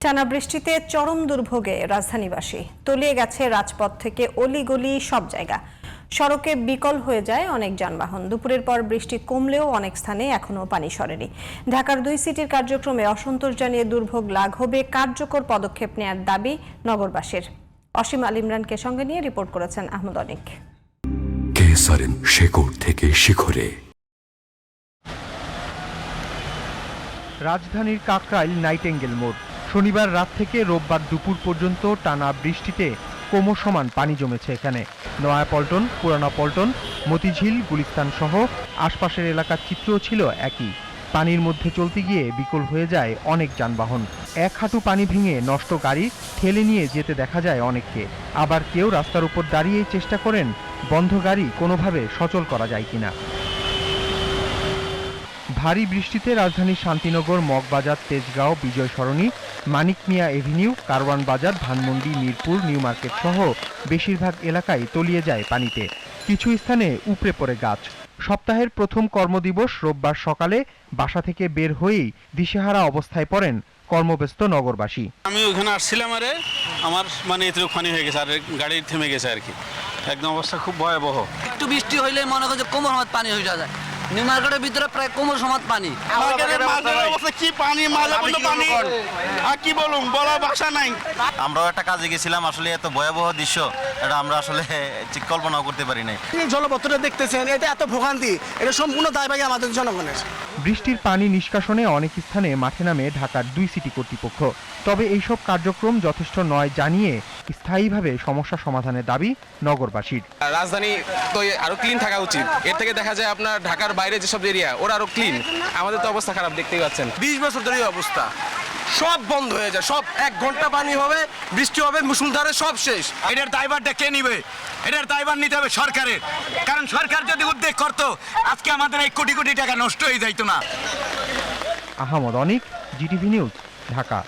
টানা বৃষ্টিতে চরম দুর্ভোগে রাজধানীবাসী। তলিয়ে গেছে রাজপথ থেকে অলিগলি সব জায়গা। সড়কে বিকল হয়ে যায় অনেক যানবাহন। দুপুরের পর বৃষ্টি কমলেও অনেক স্থানে এখনো পানি সরেনি। ঢাকার 2 সিটির কার্যক্রমে অসন্তোষ জানিয়ে দুর্ভোগ লাঘবে কার্যকর পদক্ষেপ নেয়ার দাবি নগরবাসীর। অসীম আল ইমরানকে সঙ্গে নিয়ে রিপোর্ট করেছেন আহমদ অনিক। কেসারেন শেকড় থেকে শিখরে। রাজধানীর কাকরাইল নাইটেঙ্গেল মোড়। শনিবার রাত থেকে রোববার দুপুর পর্যন্ত টানা বৃষ্টিতে কোমর সমান পানি জমেছে এখানে। নয়াপল্টন, পুরানা পল্টন, মতিঝিল, গুলিস্তান সহ আশপাশের এলাকার চিত্রও ছিল একই। পানির মধ্যে চলতে গিয়ে বিকল হয়ে যায় অনেক যানবাহন। এক হাঁটু পানি ভেঙে নষ্ট গাড়ি ঠেলে নিয়ে যেতে দেখা যায় অনেককে। আবার কেউ রাস্তার উপর দাঁড়িয়ে চেষ্টা করেন বন্ধ গাড়ি কোনোভাবে সচল করা যায় কিনা। ভারী বৃষ্টিতে রাজধানীর শান্তিনগর, মগবাজার, তেজগাঁও, বিজয় সরণি, মানিক মিয়া এভিনিউ, কারওয়ান বাজার, ধানমন্ডি, মিরপুর, নিউ মার্কেট সহ বেশিরভাগ এলাকায় তলিয়ে যায় পানিতে। কিছু স্থানে উপড়ে পড়ে গাছ। সপ্তাহের প্রথম কর্মদিবস রোববার সকালে বাসা থেকে বের হয়েই দিশেহারা অবস্থায় পড়েন কর্মব্যস্ত নগরবাসী। আমি ওখানে আসছিলাম, আমার এতখানি হয়ে গেছে, আর গাড়ি থেমে গেছে আর কি। একদম অবস্থা খুব ভয়াবহ। একটু বৃষ্টি হইলে মনে হয় যে কোমর সমান পানি হয়ে যায়। নিউ মার্কেটের ভিতরে প্রায় কোমর সমান পানি। কি পানি, পানি আর কি বলুন, বলার ভাষা নাই। আমরাও একটা কাজে গেছিলাম, আসলে এত ভয়াবহ দৃশ্য এটা আমরা আসলে ঠিক কল্পনাও করতে পারি নাই। জলপত্রটা দেখতেছেন, এটা এত ভোগান্তি, এটা সম্পূর্ণ দায়ভাগী আমাদের জনগণের। বৃষ্টির পানি নিষ্কাশনে অনেক স্থানে মাঠে নামে ঢাকার 2 সিটি কর্তৃপক্ষ। তবে এইসব কার্যক্রম যথেষ্ট নয় জানিয়ে স্থায়ীভাবে সমস্যা সমাধানের দাবি নগরবাসীর। রাজধানী তো আরো ক্লিন থাকা উচিত। এর থেকে দেখা যায় আপনার ঢাকার বাইরে যেসব এরিয়া ওরা আরো ক্লিন, আমাদের তো অবস্থা খারাপ, দেখতেই পাচ্ছেন। 20 বছর ধরে অবস্থা, সব বন্ধ হয়ে যায়, সব 1 ঘন্টা পানি হবে, বৃষ্টি হবে, মুষলধারে সব শেষ। এটার দায়ভারটা কে নিবে? এটার দায়ভার নিতে হবে সরকারের, কারণ সরকার যদি উদ্যোগ করতো আজকে আমাদের এই কোটি কোটি টাকা নষ্ট হয়ে যাইতো না। আহমদ অনিক, জিটিভি নিউজ, ঢাকা।